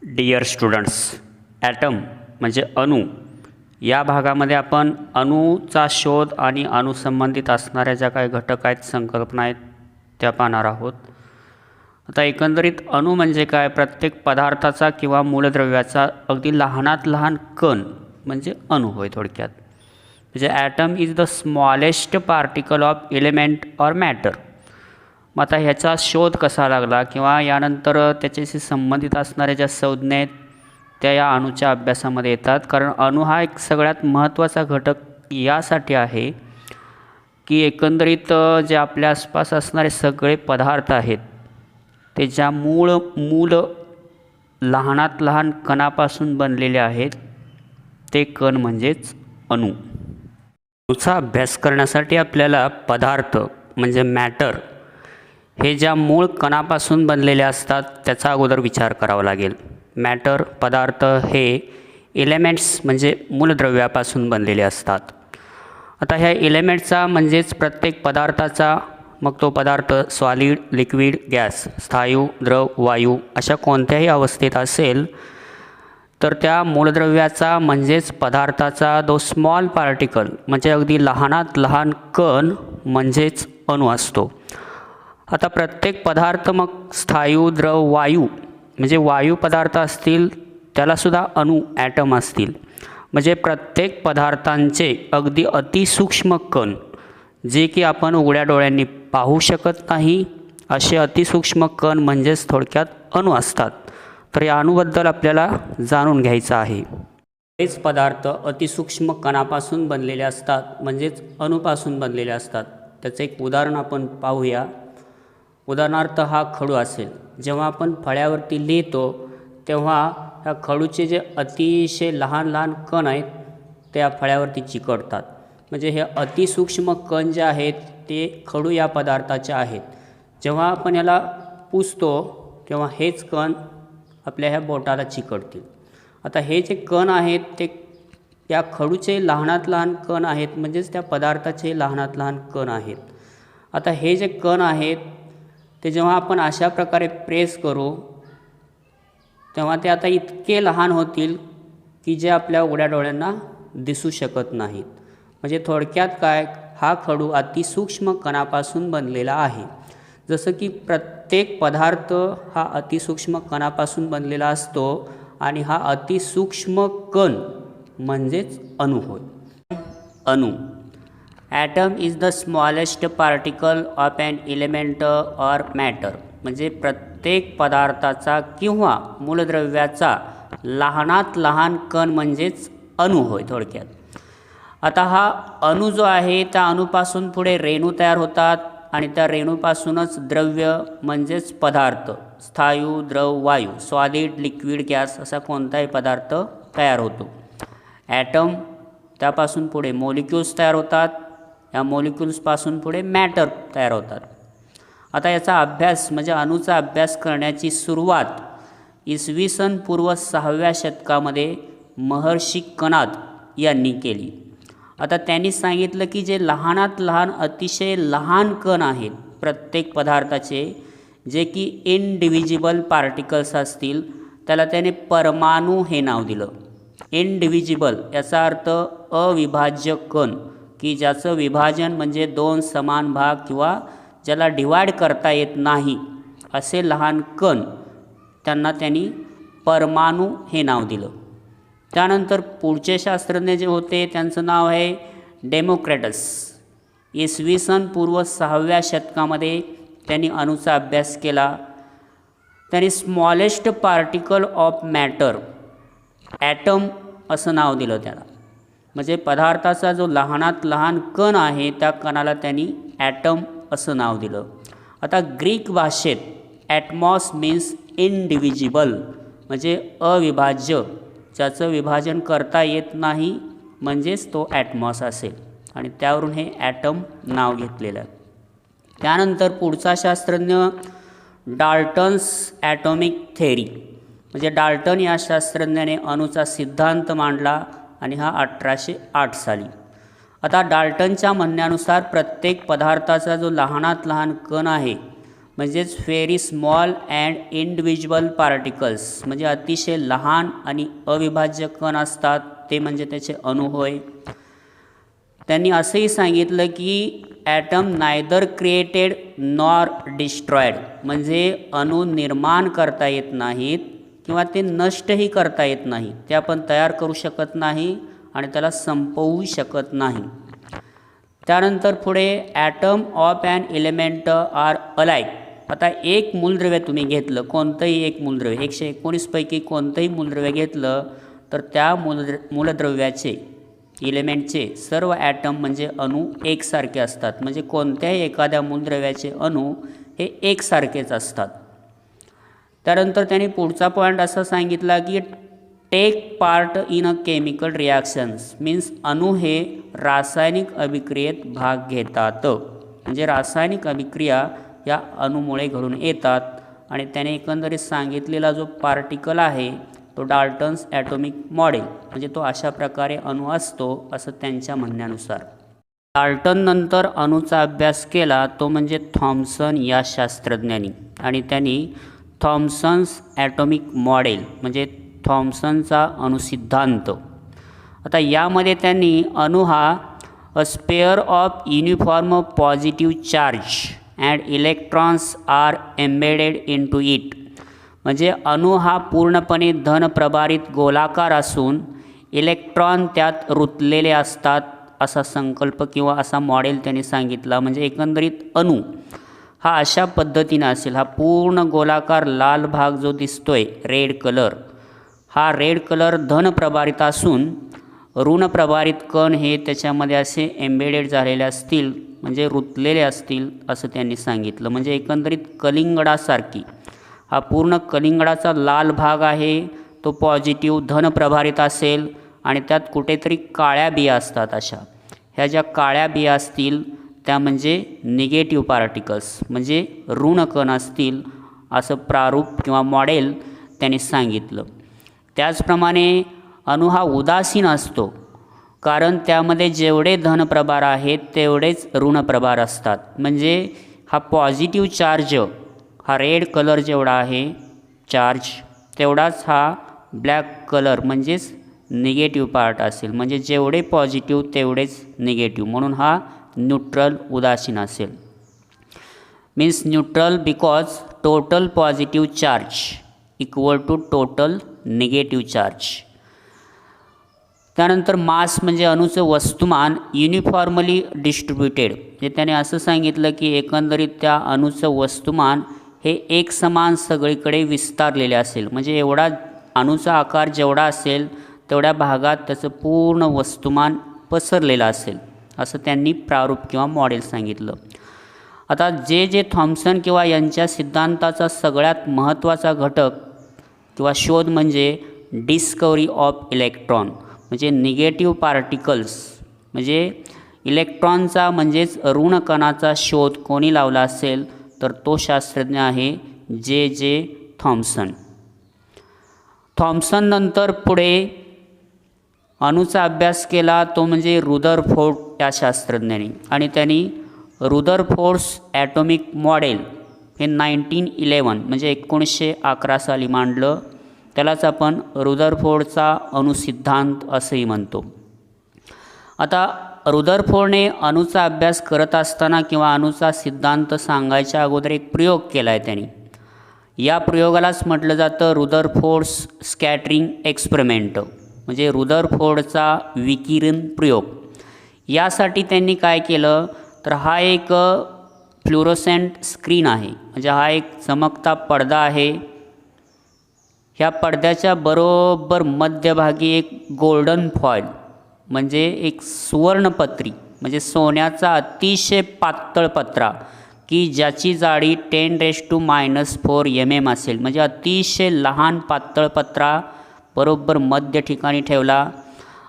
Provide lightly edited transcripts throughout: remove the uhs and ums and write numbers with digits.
Dear students, item म्हणजे अणू या भागामध्ये आपण अणूचा शोध आणि अणुसंबंधित असणाऱ्या ज्या काही घटक आहेत, संकल्पना आहेत त्या पाहणार आहोत. आता एकंदरीत अणू म्हणजे काय? प्रत्येक पदार्थाचा किंवा मूलद्रव्याचा अगदी लहानात लहान कण म्हणजे अणू होय थोडक्यात. म्हणजे atom is the smallest particle of element or matter. मग आता ह्याचा शोध कसा लागला किंवा यानंतर त्याच्याशी संबंधित असणाऱ्या ज्या संज्ञा आहेत त्या या अणूच्या अभ्यासामध्ये येतात. कारण अणू हा एक सगळ्यात महत्त्वाचा घटक यासाठी आहे की एकंदरीत जे आपल्या आसपास असणारे सगळे पदार्थ आहेत ते ज्या मूल लहानात लहान कणापासून बनलेले आहेत ते कण म्हणजेच अणू. अणूचा अभ्यास करण्यासाठी आपल्याला पदार्थ म्हणजे मॅटर हे ज्या मूळ कणापासून बनलेले असतात त्याचा अगोदर विचार करावा लागेल. मॅटर पदार्थ हे एलिमेंट्स म्हणजे मूलद्रव्यापासून बनलेले असतात. आता ह्या एलिमेंटचा म्हणजेच प्रत्येक पदार्थाचा, मग तो पदार्थ सॉलिड, लिक्विड, गॅस, स्थायू, द्रव, वायू अशा कोणत्याही अवस्थेत असेल तर त्या मूलद्रव्याचा म्हणजेच पदार्थाचा जो स्मॉल पार्टिकल म्हणजे अगदी लहानात लहान कण म्हणजेच अणू असतो. आता प्रत्येक पदार्थ मग स्थायू, द्रव, वायू म्हणजे वायू पदार्थ असतील त्यालासुद्धा अणू ॲटम असतील. म्हणजे प्रत्येक पदार्थांचे अगदी अतिसूक्ष्म कण जे की आपण उघड्या डोळ्यांनी पाहू शकत नाही असे अतिसूक्ष्म कण म्हणजेच थोडक्यात अणू असतात. तर या अणूबद्दल आपल्याला जाणून घ्यायचं आहे. हेच पदार्थ अतिसूक्ष्म कणापासून बनलेले असतात म्हणजेच अणूपासून बनलेले असतात. त्याचं एक उदाहरण आपण पाहूया. उदाहरणार्थ हा खडू असेल. जेव्हा आपण फळ्यावरती लिहितो तेव्हा ह्या खडूचे जे अतिशय लहान लहान कण आहेत ते या फळ्यावरती चिकटतात. म्हणजे हे अतिसूक्ष्म कण जे आहेत ते खडू या पदार्थाचे आहेत. जेव्हा आपण याला पुसतो तेव्हा हेच कण आपल्या ह्या बोटाला चिकटतील. आता हे जे कण आहेत ते या खडूचे लहानात लहान कण आहेत म्हणजेच त्या पदार्थाचे लहानात लहान कण आहेत. आता हे जे कण आहेत ते जेव्हा आपण अशा प्रकारे प्रेस करू तेव्हा ते आता इतके लहान होतील की जे आपल्या उघड्या डोळ्यांना दिसू शकत नाहीत. म्हणजे थोडक्यात काय, हा खडू अतिसूक्ष्म कणापासून बनलेला आहे. जसं की प्रत्येक पदार्थ हा अतिसूक्ष्म कणापासून बनलेला असतो आणि हा अतिसूक्ष्म कण म्हणजेच अणू होय. अणू atom is the smallest particle of an element or matter. म्हणजे प्रत्येक पदार्थाचा किंवा मूलद्रव्याचा लहानात लहान कण म्हणजेच अणू होय थोडक्यात. आता हा अणू जो आहे त्या अणूपासून पुढे रेणू तयार होतात आणि त्या रेणूपासूनच द्रव्य म्हणजेच पदार्थ स्थायू, द्रव, वायू, सॉलिड, लिक्विड, गॅस असा कोणताही पदार्थ तयार होतो. ॲटम त्यापासून पुढे मॉलिक्युल्स तयार होतात. या मॉलिक्युल्सपासून पुढे मॅटर तयार होतात. आता याचा अभ्यास म्हणजे अणूचा अभ्यास करण्याची सुरुवात इसवी सन पूर्व 6व्या शतकामध्ये महर्षी कणाद यांनी केली. आता त्यांनी सांगितलं की जे लहानात लहान अतिशय लहान कण आहेत प्रत्येक पदार्थाचे जे की इनडिव्हिजिबल पार्टिकल्स असतील त्याला त्याने परमाणू हे नाव दिलं. इनडिव्हिजिबल याचा अर्थ अविभाज्य कण की ज्याचं विभाजन म्हणजे दोन समान भाग किंवा ज्याला डिवाइड करता येत नाही असे लहान कण त्यांना त्यांनी परमाणू हे नाव दिलं. त्यानंतर पुढचे शास्त्रज्ञ जे होते त्यांचं नाव आहे डेमोक्रिटस. इसवी सन पूर्व 6व्या शतकामध्ये त्यांनी अणूचा अभ्यास केला. त्यांनी smallest particle of matter atom असं नाव दिलं त्याला. म्हणजे पदार्थाचा जो लहानात लहान कण आहे त्या कणाला त्यांनी ॲटम असं नाव दिलं. आता ग्रीक भाषेत ॲटमॉस मीन्स इनडिव्हिजिबल म्हणजे अविभाज्य, ज्याचं विभाजन करता येत नाही म्हणजेच तो ॲटमॉस असेल आणि त्यावरून हे ॲटम नाव घेतलेलं आहे. त्यानंतर पुढचा शास्त्रज्ञ डाल्टन्स ॲटॉमिक थेअरी म्हणजे डाल्टन या शास्त्रज्ञाने अणूचा सिद्धांत मांडला आणि हा 1808 साली. आता डाल्टनच्या म्हणण्यानुसार प्रत्येक पदार्थाचा जो लहानात लहान कण आहे म्हणजेच very small and individual particles, म्हणजे अतिशय लहान आणि अविभाज्य कण असतात ते म्हणजे त्याचे अणु होय. त्यांनी असंही सांगितलं की atom neither created nor destroyed, म्हणजे अणु निर्माण करता येत नाहीत किंवा ते नष्टही करता येत नाही, ते आपण तयार करू शकत नाही आणि त्याला संपवू शकत नाही. त्यानंतर पुढे atom of an element are alike. आता एक मूलद्रव्य तुम्ही घेतलं, कोणतंही एक मूलद्रव्य 119 पैकी कोणतंही मूलद्रव्य घेतलं तर त्या मूलद्रव्याचे एलिमेंटचे सर्व ॲटम म्हणजे अणू एकसारखे असतात, म्हणजे कोणत्याही एखाद्या मूलद्रव्याचे अणू हे एकसारखेच असतात. त्यानंतर त्यांनी पुढचा पॉईंट असा सांगितला की take part in a chemical reactions, means अणू हे रासायनिक अभिक्रियेत भाग घेतात, म्हणजे रासायनिक अभिक्रिया या अणूमुळे घडून येतात. आणि त्याने एकंदरीत सांगितलेला जो पार्टिकल आहे तो डाल्टन्स ॲटॉमिक मॉडेल, म्हणजे तो अशा प्रकारे अणू असतो असं त्यांच्या म्हणण्यानुसार. डाल्टन नंतर अणूचा अभ्यास केला तो म्हणजे थॉम्सन या शास्त्रज्ञांनी, आणि त्यांनी थॉम्सन्स ॲटॉमिक मॉडेल म्हणजे थॉम्सनचा अणुसिद्धांत. आता यामध्ये त्यांनी अणू हा a sphere of uniform positive charge and electrons are embedded into it, म्हणजे अणू हा पूर्णपणे धनप्रभारित गोलाकार असून इलेक्ट्रॉन त्यात रुतलेले असतात असा संकल्प किंवा असा मॉडेल त्यांनी सांगितला. म्हणजे एकंदरीत अणू हा अशा पद्धतीने असेल, हा पूर्ण गोलाकार लाल भाग जो दिसतोय रेड कलर, हा रेड कलर धनप्रभारित असून ऋणप्रभारित कण हे त्याच्यामध्ये असे एम्बेडेड झालेले असतील, म्हणजे रुतलेले असतील असं त्यांनी सांगितलं. म्हणजे एकंदरीत कलिंगडासारखी हा पूर्ण कलिंगडाचा लाल भाग आहे तो पॉझिटिव्ह धनप्रभारित असेल आणि त्यात कुठेतरी काळ्या बिया असतात. अशा ह्या ज्या काळ्या बिया असतील त्या म्हणजे निगेटिव्ह पार्टिकल्स, म्हणजे ऋण कण असतील असं प्रारूप किंवा मॉडेल त्यांनी सांगितलं. त्याचप्रमाणे अणू हा उदासीन असतो, कारण त्यामध्ये जेवढे धनप्रभार आहेत तेवढेच ऋणप्रभार असतात. म्हणजे हा पॉझिटिव्ह चार्ज हा रेड कलर जेवढा आहे चार्ज तेवढाच हा ब्लॅक कलर म्हणजेच निगेटिव्ह पार्ट असेल, म्हणजे जेवढे पॉझिटिव्ह तेवढेच निगेटिव्ह, म्हणून हा न्यूट्रल उदासीन असेल. Means neutral because total positive charge equal to total negative charge. त्यानंतर मास म्हणजे अणूचं वस्तुमान युनिफॉर्मली डिस्ट्रीब्युटेड, म्हणजे त्याने असं सांगितलं की एकंदरीत त्या अणूचं वस्तुमान हे एकसमान सगळीकडे विस्तारलेले असेल, म्हणजे एवढा अणूचा आकार जेवढा असेल तेवढ्या भागात त्याचं पूर्ण वस्तुमान पसरलेलं असेल असं त्यांनी प्रारूप किंवा मॉडेल सांगितलं. आता जे थॉम्सन किंवा यांच्या सिद्धांताचा सगळ्यात महत्त्वाचा घटक किंवा शोध म्हणजे डिस्कवरी ऑफ इलेक्ट्रॉन, म्हणजे निगेटिव्ह पार्टिकल्स म्हणजे इलेक्ट्रॉनचा म्हणजेच ऋणकणाचा शोध कोणी लावला असेल तर तो शास्त्रज्ञ आहे जे थॉम्सन. थॉम्सन नंतर पुढे अणूचा अभ्यास केला तो म्हणजे रुदरफोर्ड या शास्त्रज्ञांनी, आणि त्यांनी रुदरफोर्ड्स ॲटॉमिक मॉडेल हे 1911 म्हणजे 1911 साली मांडलं. त्यालाच आपण रुदरफोर्डचा अणुसिद्धांत असंही म्हणतो. आता रुदरफोर्डने अणूचा अभ्यास करत असताना किंवा अणूचा सिद्धांत सांगायच्या अगोदर एक प्रयोग केला आहे त्यांनी. या प्रयोगालाच म्हटलं जातं रुदरफोर्ड्स स्कॅटरिंग एक्सपेरिमेंट, म्हणजे रुदरफोर्डचा विकिरण प्रयोग. यासाठी त्यांनी काय केलं तर हा एक फ्लोरोसेंट स्क्रीन आहे, म्हणजे हा एक चमकता पडदा आहे. ह्या पडद्याच्या बरोबर मध्यभागी एक गोल्डन फॉईल म्हणजे एक सुवर्णपत्री म्हणजे सोन्याचा अतिशय पातळ पत्रा की ज्याची जाडी 10⁻⁻⁴ mm असेल, म्हणजे अतिशय लहान पातळ पत्रा बरोबर मध्य ठिकाणी ठेवला.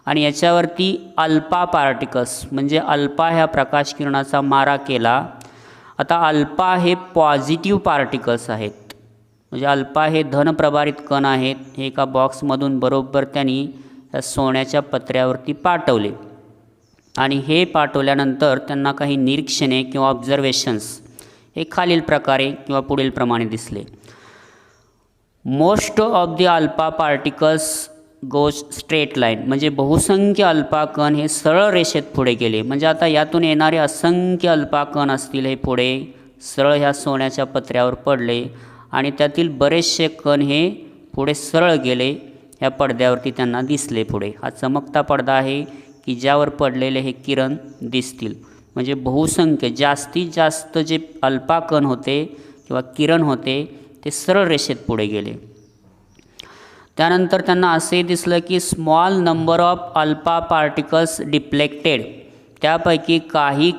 आणि याच्यावरती अल्फा पार्टिकल्स म्हणजे अल्फा ह्या प्रकाश किरणाचा मारा केला. आता अल्फा हे पॉझिटिव्ह पार्टिकल्स आहेत, म्हणजे अल्फा हे धनप्रभारित कण आहेत. हे एका बॉक्समधून बरोबर त्यांनी त्या सोन्याच्या पत्र्यावरती पाठवले, आणि हे पाठवल्यानंतर त्यांना काही निरीक्षणे किंवा ऑब्झर्वेशन्स हे खालील प्रकारे किंवा पुढील प्रमाणे दिसले. Most of the alpha particles goes straight line, म्हणजे बहुसंख्य अल्फा कण हे सरळ रेषेत पुढे गेले. म्हणजे आता यातून येणारे असंख्य अल्फा कण असतील हे पुढे सरळ ह्या सोन्याच्या पत्र्यावर पडले आणि त्यातील बरेचसे कण हे पुढे सरळ गेले, ह्या पडद्यावरती त्यांना दिसले. पुढे हा चमकता पडदा आहे की ज्यावर पडलेले हे किरण दिसतील. म्हणजे बहुसंख्य जास्तीत जास्त जे अल्फा कण होते किंवा किरण होते ते सरळ रेषेत पुढे गेले. त्यानंतर त्यांना असे दिसलं की small number of alpha particles deflected, त्यापैकी काही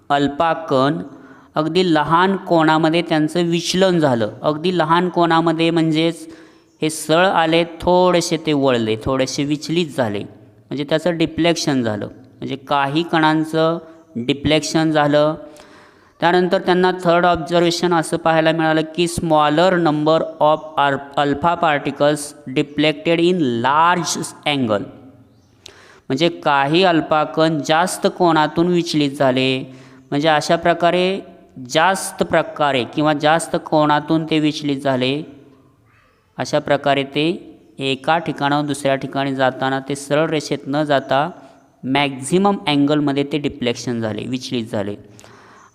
अल्फा कण अगदी लहान कोणामध्ये त्यांचं विचलन झालं. अगदी लहान कोणामध्ये म्हणजेच हे सरळ आले, थोडेसे ते वळले, थोडेसे विचलित झाले, म्हणजे त्याचं डिफ्लेक्शन झालं. म्हणजे काही कणांचं डिफ्लेक्शन झालं. त्यानंतर त्यांना थर्ड ऑब्झर्वेशन असं पाहायला मिळालं की smaller number of alpha particles deflected in large angle, म्हणजे काही अल्फा कण जास्त कोनातून विचलित झाले. म्हणजे अशा प्रकारे जास्त प्रकारे किंवा जास्त कोनातून ते विचलित झाले. अशा प्रकारे ते एका ठिकाणाहून दुसऱ्या ठिकाणी जाताना ते सरळ रेषेत न जाता मॅक्झिमम अँगलमध्ये ते डिफ्लेक्शन झाले, विचलित झाले.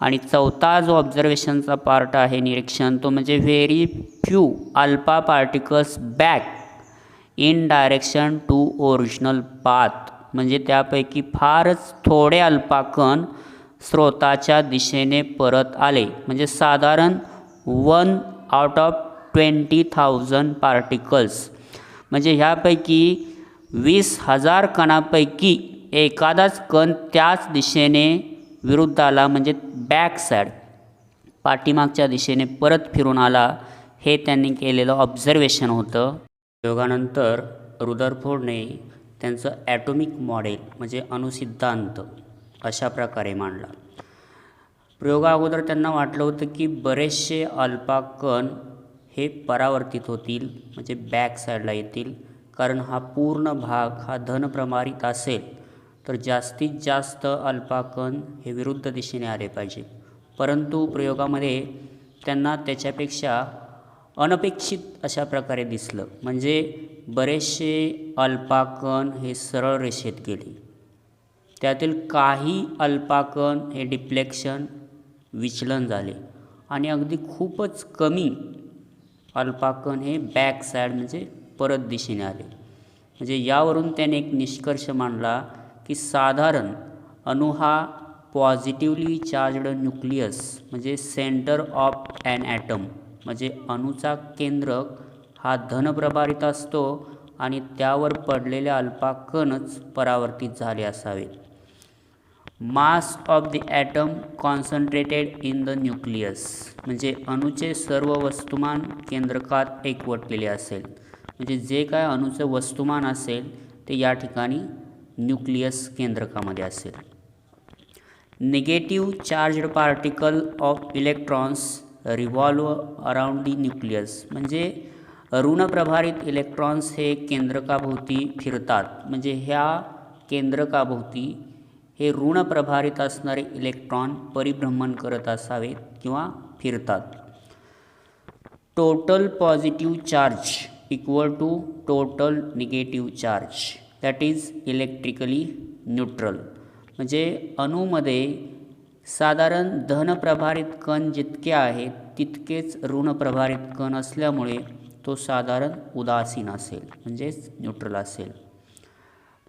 आणि चौथा जो ऑब्झर्वेशनचा पार्ट आहे निरीक्षण, तो म्हणजे very few alpha particles back in direction to original path, म्हणजे त्यापैकी फारच थोडे अल्फा कण स्रोताच्या दिशेने परत आले. म्हणजे साधारण 1 आउट ऑफ 20,000 पार्टिकल्स, म्हणजे ह्यापैकी 20,000 कणापैकी एखादाच कण त्याच दिशेने विरुद्ध आला, म्हणजे बॅक साईड पाठीमागच्या दिशेने परत फिरून आला. हे त्यांनी केलेलं ऑब्झर्वेशन होतं. प्रयोगानंतर रुदरफोर्डने त्यांचं ॲटॉमिक मॉडेल म्हणजे अणुसिद्धांत अशा प्रकारे मांडला. प्रयोगाअगोदर त्यांना वाटलं होतं की बरेचसे अल्फा कण हे परावर्तित होतील, म्हणजे बॅक साईडला येतील, कारण हा पूर्ण भाग हा धनप्रमारित असेल तर जास्तीत जास्त अल्फा कण हे विरुद्ध दिशेने आले पाहिजे. परंतु प्रयोगामध्ये त्यांना त्याच्यापेक्षा अनपेक्षित अशा प्रकारे दिसलं, म्हणजे बरेचसे अल्फा कण हे सरळ रेषेत गेले. त्यातील काही अल्फा कण हे डिफ्लेक्शन विचलन झाले आणि अगदी खूपच कमी अल्फा कण हे बॅक साईड म्हणजे परत दिशेने आले. म्हणजे यावरून त्याने एक निष्कर्ष मांडला की साधारण अणु हा पॉझिटिव्हली चार्जड न्यूक्लियस म्हणजे सेंटर ऑफ ॲन ॲटम, म्हणजे अणुचा केंद्रक हा धनप्रभारित असतो आणि त्यावर पडलेले अल्फा कणच परावर्तित झाले असावेत. Mass of the atom concentrated in the nucleus, म्हणजे अणुचे सर्व वस्तुमान केंद्रकात एकवटलेले असेल, म्हणजे जे काय अणुचं वस्तुमान असेल ते या ठिकाणी न्यूक्लियस केंद्रकामध्ये असेल. Negative charged particle of electrons revolve around the nucleus, म्हणजे ऋणप्रभारित इलेक्ट्रॉन्स हे केंद्रकाभोवती फिरतात. म्हणजे ह्या केंद्रकाभोवती हे ऋणप्रभारित असणारे इलेक्ट्रॉन परिभ्रमण करत असावेत किंवा फिरतात. Total positive charge equal to total negative charge that is electrically neutral, म्हणजे अणूमध्ये साधारण धनप्रभारित कण जितके आहेत तितकेच ऋणप्रभारित कण असल्यामुळे तो साधारण उदासीन असेल, म्हणजेच न्यूट्रल असेल.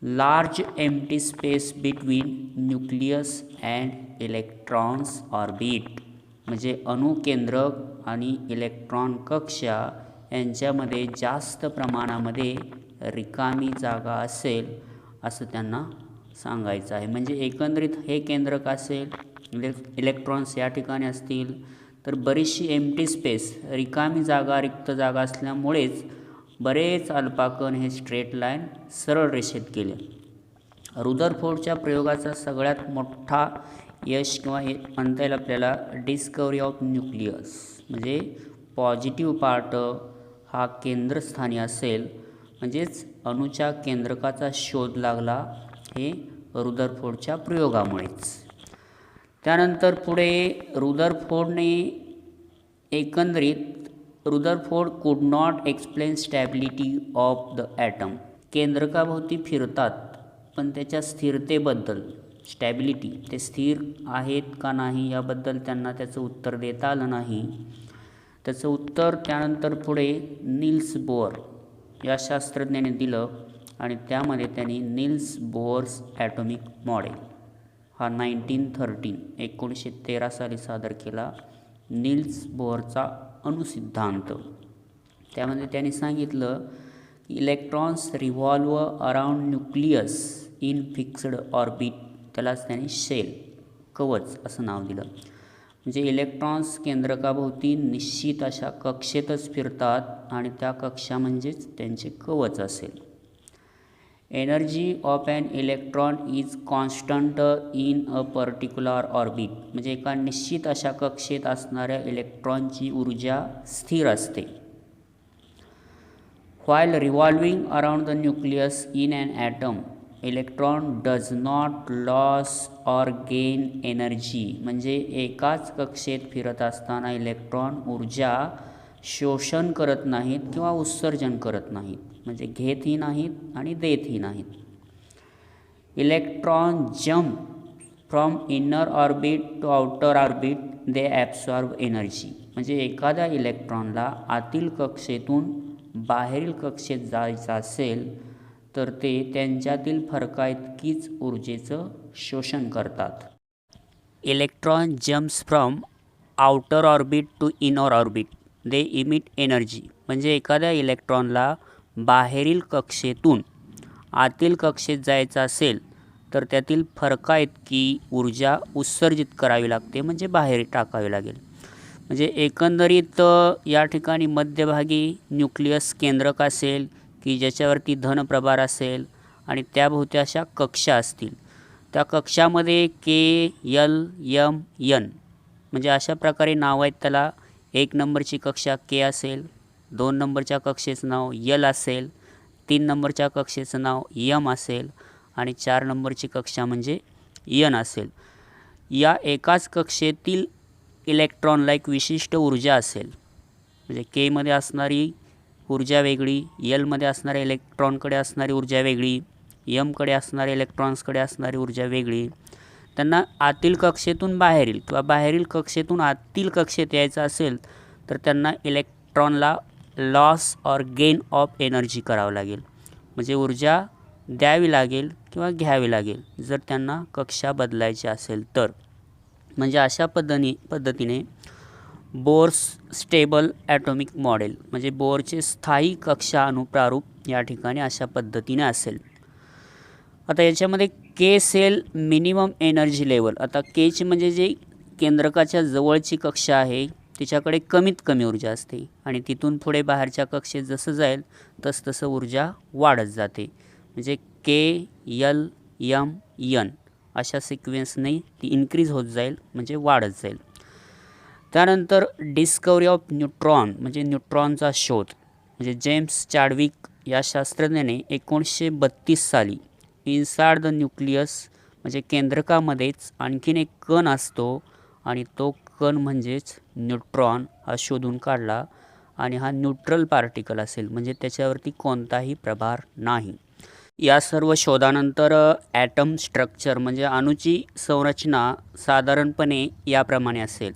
Large empty space between nucleus and electrons orbit, म्हणजे अणुकेंद्रक आणि इलेक्ट्रॉन कक्षा यांच्यामध्ये जास्त प्रमाणामध्ये रिकामी जागा असेल असं त्यांना सांगायचं आहे. म्हणजे एकंदरीत हे केंद्रक असेल, इलेक्ट्रॉन्स या ठिकाणी असतील, तर बरीचशी एम्प्टी स्पेस रिकामी जागा रिक्त जागा असल्यामुळेच बरेच अल्फा कण हे स्ट्रेट लाईन सरळ रेषेत गेले. रुदरफोर्डच्या प्रयोगाचा सगळ्यात मोठा यश किंवा हे म्हणता येईल आपल्याला डिस्कवरी ऑफ न्यूक्लियस, म्हणजे पॉझिटिव्ह पार्ट हा केंद्रस्थानी असेल, म्हणजेच अणुच्या केंद्रकाचा शोध लागला हे रुदरफोर्डच्या प्रयोगामुळेच. त्यानंतर पुढे Rutherford could not explain stability of the atom. केंद्रकाभोवती फिरतात पण त्याच्या स्थिरतेबद्दल, स्टॅबिलिटी, ते स्थिर आहेत का नाही याबद्दल त्यांना त्याचं उत्तर देता आलं नाही. त्याचं उत्तर त्यानंतर पुढे नील्स बोअर या शास्त्रज्ञाने दिलं आणि त्यामध्ये त्यांनी नील्स बोअर्स ॲटॉमिक मॉडेल हा 1913 साली सादर केला. नील्स बोअरचा अणुसिद्धांत. त्यामध्ये त्यांनी सांगितलं की electrons revolve around nucleus in fixed orbit, त्यालाच त्यांनी शेल, कवच असं नाव दिलं. म्हणजे इलेक्ट्रॉन्स केंद्रकाभोवती निश्चित अशा कक्षेतच फिरतात आणि त्या कक्षा म्हणजेच त्यांचे कवच असेल. Energy of an electron is constant in a particular orbit. म्हणजे एका निश्चित अशा कक्षेत असणाऱ्या इलेक्ट्रॉनची ऊर्जा स्थिर असते. While revolving around the nucleus in an atom, electron does not loss or gain energy. म्हणजे एकाच कक्षेत फिरत असताना इलेक्ट्रॉन ऊर्जा शोषण करत नाहीत किंवा उत्सर्जन करत नाहीत, म्हणजे घेतही नाहीत आणि देतही नाहीत. Electron jump from inner orbit to outer orbit, they absorb energy. म्हणजे एखाद्या इलेक्ट्रॉनला आतील कक्षेतून बाहेरील कक्षेत जायचं असेल तर ते त्यांच्यातील फरकाइतकीच ऊर्जेचं शोषण करतात. Electron jumps from outer orbit to inner orbit, they emit energy. म्हणजे एखाद्या इलेक्ट्रॉनला बाहेरील कक्षेतून आतील कक्षेत जायचं असेल तर त्यातील फरकाइतकी ऊर्जा उत्सर्जित करावी लागते, म्हणजे बाहेर टाकावी लागेल. म्हणजे एकंदरीत या ठिकाणी मध्यभागी न्यूक्लियस केंद्रक असेल की ज्याच्यावरती धनप्रभार असेल आणि त्याभोवती अशा कक्षा असतील. त्या कक्षामध्ये के, यल, यम, यन म्हणजे अशा प्रकारे नाव आहेत त्याला. 1 नंबरची कक्षा के असेल, 2 नंबरच्या कक्षेचं नाव यल असेल, 3 नंबरच्या कक्षेचं नाव यम असेल आणि 4 नंबरची कक्षा म्हणजे यन असेल. या एकाच कक्षेतील इलेक्ट्रॉनला एक विशिष्ट ऊर्जा असेल. म्हणजे केमध्ये असणारी ऊर्जा वेगळी, यलमध्ये असणाऱ्या इलेक्ट्रॉनकडे असणारी ऊर्जा वेगळी, यमकडे असणाऱ्या इलेक्ट्रॉन्सकडे असणारी ऊर्जा वेगळी. त्यांना आतील कक्षेतून बाहेरील किंवा बाहेरील कक्षेतून आतील कक्षेत यायचं असेल तर त्यांना इलेक्ट्रॉनला loss or gain of energy करावं लागेल. म्हणजे ऊर्जा द्यावी लागेल किंवा घ्यावी लागेल जर त्यांना कक्षा बदलायची असेल तर. म्हणजे अशा पद्धतीने बोर्स स्टेबल ॲटॉमिक मॉडेल म्हणजे बोरचे स्थायी कक्षा अनुप्रारूप या ठिकाणी अशा पद्धतीने असेल. आता याच्यामध्ये के सेल मिनिमम एनर्जी लेवल. आता केची म्हणजे जे केंद्रकाच्या जवळची कक्षा आहे तिच्याकडे कमीत कमी ऊर्जा असते आणि तिथून पुढे बाहेरच्या कक्षेत जसं जाईल तसं ऊर्जा वाढत जाते. म्हणजे के, यल, यम, यन अशा सिक्वेन्सने ती इन्क्रीज होत जाईल, म्हणजे वाढत जाईल. त्यानंतर डिस्कवरी ऑफ न्यूट्रॉन म्हणजे न्यूट्रॉनचा शोध. म्हणजे जेम्स चॅडविक या शास्त्रज्ञाने 1932 साली इनसाइड द न्यूक्लियस म्हणजे केंद्रकामध्येच आणखीन एक कण असतो आणि तो कण म्हणजेच न्यूट्रॉन हा शोधून काढला. आणि हा न्यूट्रल पार्टिकल असेल, म्हणजे त्याच्यावरती कोणताही प्रभार नाही. या सर्व शोधानंतर ॲटम स्ट्रक्चर म्हणजे अणूची संरचना साधारणपणे याप्रमाणे असेल.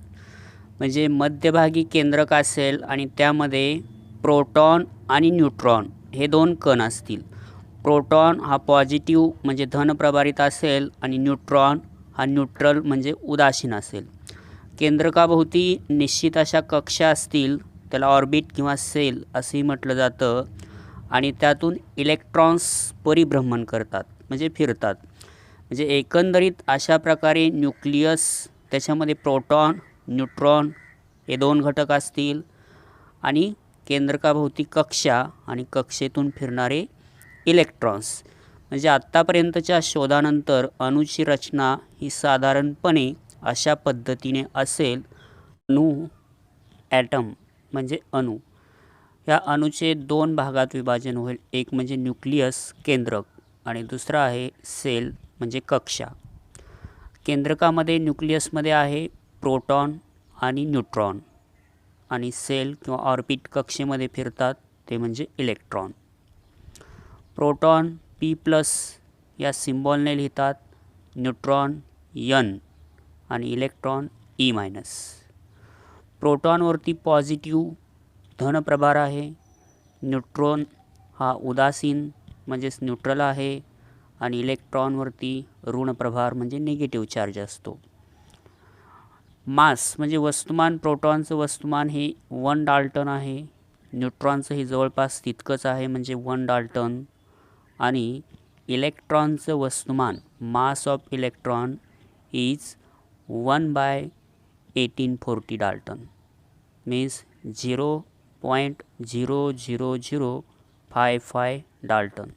म्हणजे मध्यभागी केंद्रक असेल आणि त्यामध्ये प्रोटॉन आणि न्यूट्रॉन हे 2 कण असतील. प्रोटॉन हा पॉझिटिव्ह म्हणजे धनप्रभारित असेल आणि न्यूट्रॉन हा न्यूट्रल म्हणजे उदासीन असेल. केंद्रकाभोवती निश्चित अशा कक्षा असतील, त्याला ऑर्बिट किंवा सेल असंही म्हटलं जातं. आणि त्यातून इलेक्ट्रॉन्स परिभ्रमण करतात म्हणजे फिरतात. म्हणजे एकंदरीत अशा प्रकारे न्यूक्लियस त्याच्यामध्ये प्रोटॉन, न्यूट्रॉन हे 2 घटक असतील आणि केंद्रकाभोवती कक्षा आणि कक्षेतून फिरणारे इलेक्ट्रॉन्स. म्हणजे आत्तापर्यंतच्या शोधानंतर अणूची रचना ही साधारणपणे अशा पद्धतीने असेल. अणू, ॲटम म्हणजे अणू. या अणूचे 2 भागात विभाजन होईल. एक म्हणजे न्यूक्लियस केंद्रक आणि दुसरा आहे सेल म्हणजे कक्षा. केंद्रकामध्ये न्यूक्लियसमध्ये आहे प्रोटॉन आणि न्यूट्रॉन, आणि सेल किंवा ऑर्बिट कक्षेमध्ये फिरतात ते म्हणजे इलेक्ट्रॉन. प्रोटॉन P+ या सिम्बॉलने लिहितात, न्यूट्रॉन N आणि इलेक्ट्रॉन E-. प्रोटॉनवरती पॉझिटिव्ह धन प्रभार आहे, न्यूट्रॉन हा उदासीन म्हणजेच न्यूट्रल आहे, आणि इलेक्ट्रॉनवरती ऋण प्रभार म्हणजे निगेटिव्ह चार्ज असतो. मास म्हणजे वस्तुमान, प्रोटॉनचं वस्तुमान हे 1 डाल्टन आहे, न्यूट्रॉनचं हे जवळपास तितकंच आहे म्हणजे 1 डाल्टन, आणि इलेक्ट्रॉनचं वस्तुमान mass of electron is 1/1840 Dalton, means 0.00055 Dalton.